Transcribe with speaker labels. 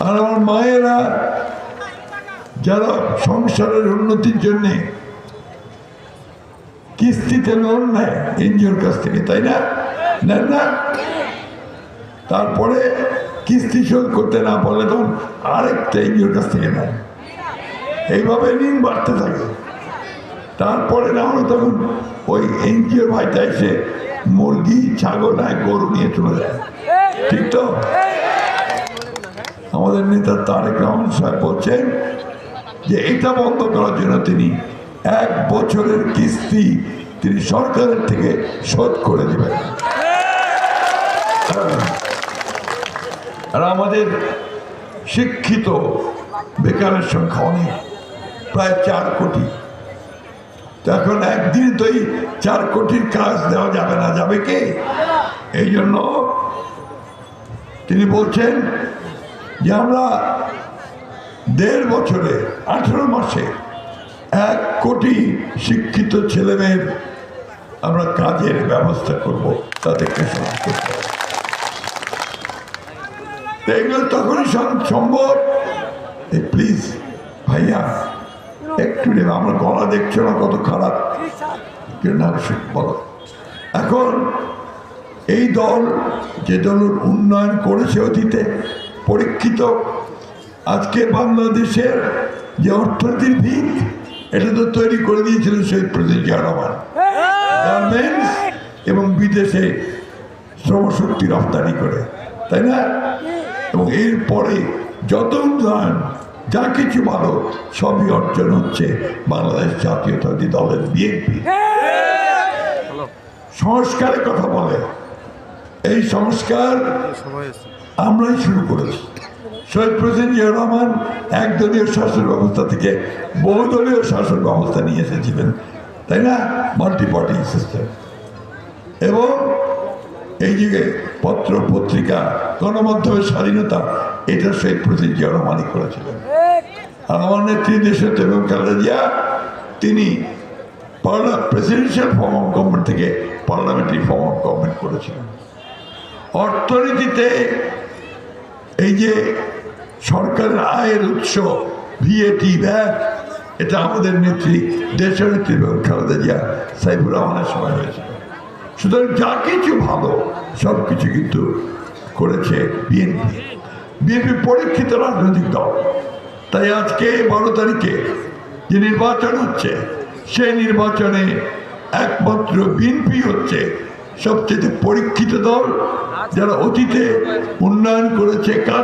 Speaker 1: আর আমার মায়েরা যারা সংসারের উন্নতির জন্যে কিস্তিতে লোন নেয় এনজিওর কাছ থেকে, তাই না? নেন না? তারপরে কিস্তি শোধ করতে না পারলে তখন আরেকটা এনজিওর কাছ থেকে নেয়। এইভাবে ঋণ বাড়তে থাকে। তারপরে না হলে তখন ওই এনজিওর ভাইটা এসে মুরগি, ছাগল নেয়, গরু নিয়ে চলে যায়। ঠিক তো? আমাদের নেতা তারেক রহমান সাহেব বলছেন যে এটা বন্ধ করার জন্য তিনি 1 বছরের কিস্তি তিনি সরকারের থেকে শোধ করে দেবেন। আর আমাদের শিক্ষিত বেকারের সংখ্যা অনেক, প্রায় 4 কোটি। এখন একদিন তো এই 4 কোটির কাজ দেওয়া যাবে না, যাবে কে? এই জন্য তিনি বলছেন যে আমরা 1.5 বছরে 18 মাসে 1 কোটি শিক্ষিত ছেলেমেয়ের আমরা কাজের ব্যবস্থা করব, তাদেরকে সহজ করতে হবে। এগুলো তখনই সম্ভব। প্লিজ ভাইয়া একটু নেবে, আমার গলা দেখছো না কত খারাপ, বলো। এখন এই দল যে দলের উন্নয়ন করেছে অতীতে পরীক্ষিত, আজকে বাংলাদেশের যে অর্থনীতির ভিত এটা তো তৈরি করে দিয়েছিলেন শহীদ প্রেসিডেন্ট জিয়া রহমান। গার্মেন্টস এবং বিদেশে শ্রমশক্তি রপ্তানি করে, তাই না? এবং এরপরে যত উন্নয়ন যা কিছু ভালো সবই অর্জন হচ্ছে বাংলাদেশ জাতীয়তাবাদী দলের বিএনপি। সংস্কারের কথা বলে, এই সংস্কার আমরাই শুরু করেছি। শহীদ প্রেসিডেন্ট জিয়া রহমান একদলীয় শাসন ব্যবস্থা থেকে বহুদলীয় শাসন ব্যবস্থা নিয়ে এসেছিলেন, তাই না? Multi party system. এবং এই যে পত্র পত্রিকা গণমাধ্যমের স্বাধীনতা, এটা শহীদ প্রেসিডেন্ট জিয়া রহমানই করেছিলেন। আর আমার নেত্রী দেশনেত্রী বেগম খালেদা জিয়া তিনি প্রেসিডেন্সিয়াল ফর্ম অফ গভর্নমেন্ট থেকে পার্লামেন্টারি ফর্ম অফ গভর্নমেন্ট করেছিলেন। অর্থনীতিতে এই যে সরকারের আয়ের উৎস ভিএটি, ভ্যাট, এটা আমাদের নেত্রী দেশনেত্রী বেগম খালেদা জিয়া সাইফুর রহমানের সময় হয়েছিল। সুতরাং যা কিছু ভালো সব কিছু কিন্তু করেছে বিএনপি। বিএনপি পরীক্ষিত রাজনৈতিক দল। তাই আজকে 12 তারিখে যে নির্বাচন হচ্ছে, সেই নির্বাচনে একমাত্র বিএনপি হচ্ছে সবচেয়ে পরীক্ষিত দল, যারা অতীতে উন্নয়ন করেছে।